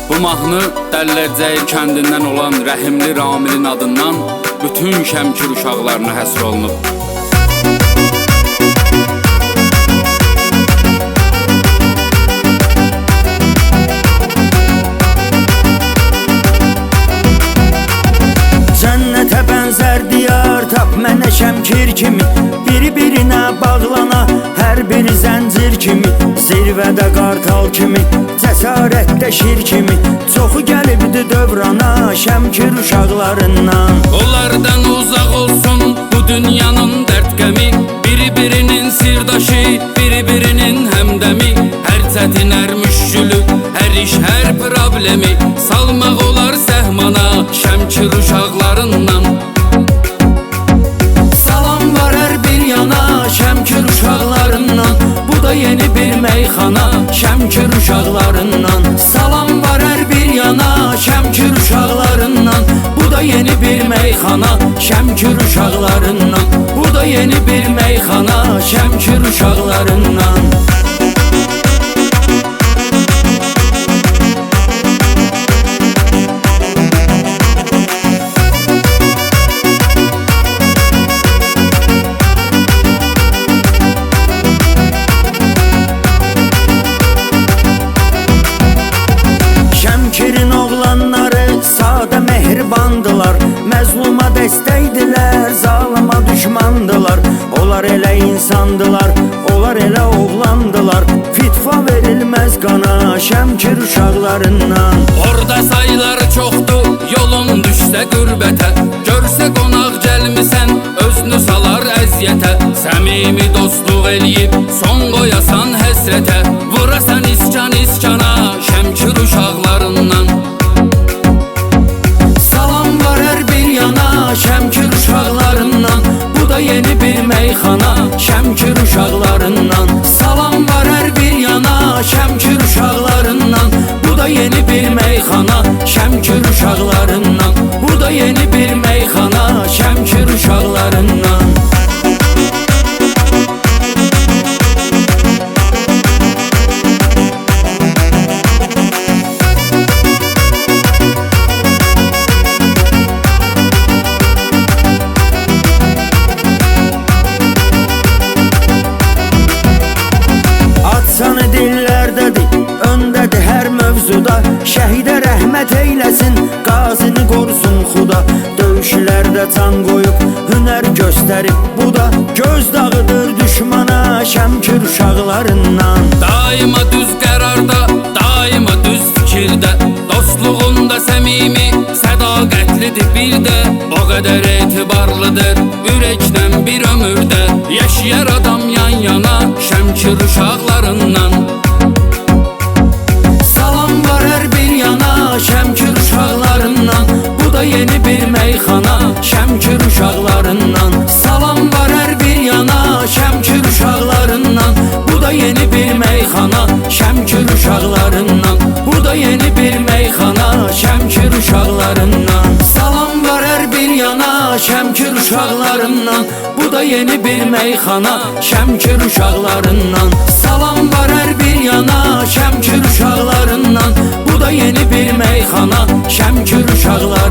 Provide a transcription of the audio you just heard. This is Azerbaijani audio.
Bu mahnı Dəllərcəyir kəndindən olan Rəhimli Ramilin adından bütün Şəmkir uşaqlarına həsr olunub. Cənnətə bənzər diyar tap mənə Şəmkir kimi, bir-birinə bağlana hər bir zəncir kimi, zirvədə qartal kimi, cəsarətdə şir kimi, çoxu gəlibdi dövrana Şəmkir uşaqlarından. Onlardan uzaq olsun bu dünyanın dərd qəmi, bir-birinin sirdaşı, bir-birinin həmdəmi, hər çətin, hər müşkülü, hər iş, hər problemi salmaq olar səhmana Şəmkir uşaqlarından. Salam var hər bir yana Şəmkir uşaqlarından, bu da yeni bir meyxana Şəmkir uşaqlarından. Salam var hər bir yana Şəmkir uşaqlarından, bu da yeni bir meyxana Şəmkir uşaqlarından, bu da yeni bir meyxana Şəmkir uşaqlarından. Şəmkirin oğlanları sadə mehribandılar, məzluma dəstəkdilər, zalıma düşmandılar. Onlar elə insandılar, onlar elə oğlandılar, fitva verilməz qana Şəmkir uşaqlarından. Orada sayıları çoxdur, yolun düşsə qürbətə, görsə qonaq gəlmisən, özünü salar əziyyətə, səmimi dostluq eləyib, son qoyasan həsrətə, vurasan iskan-iskana Şəmkir uşaqlarından. Salam var hər bir yana Şəmkir uşaqlarından, bu da yeni bir meyxana Şəmkir uşaqlarından. Salam var hər bir yana Şəmkir uşaqlarından, bu da yeni bir meyxana Şəmkir uşaqlarından, bu da yeni bir meyxana Şəmkir uşaqlarından. Atsanı dillərdədir, öndədir hər mövzuda, şəhidə rəhmət eyləsin, qazini qorusun xuda. Döyüşlərdə can qoyub, hünər göstərib bu da, göz dağıdır düşmana Şəmkir uşaqlarından. Daima düz qərarda, daima düz fikirdə, dostluğunda səmimi, sədaqətlidir bir də, o qədər etibarlıdır, ürəkdən bir ömürdə, yaşayar adam yan yana Şəmkir uşaqlarından. Salam var hər bir yana Şəmkir uşaqlarından, bu da yeni bir meyxana Şəmkir uşaqlarından. Salam var hər bir yana Şəmkir uşaqlarından, bu da yeni bir meyxana Şəmkir uşaqlarından, bu da yeni bir meyxana Şəmkir uşaqlarından. Salam var hər bir yana Şəmkir uşaqlarından, bu da yeni bir meyxana Şəmkir uşaqlarından. Salam var hər bir yana Şəmkir uşaqlarından, bu da yeni bir meyxana Şəmkir uşaqlarından.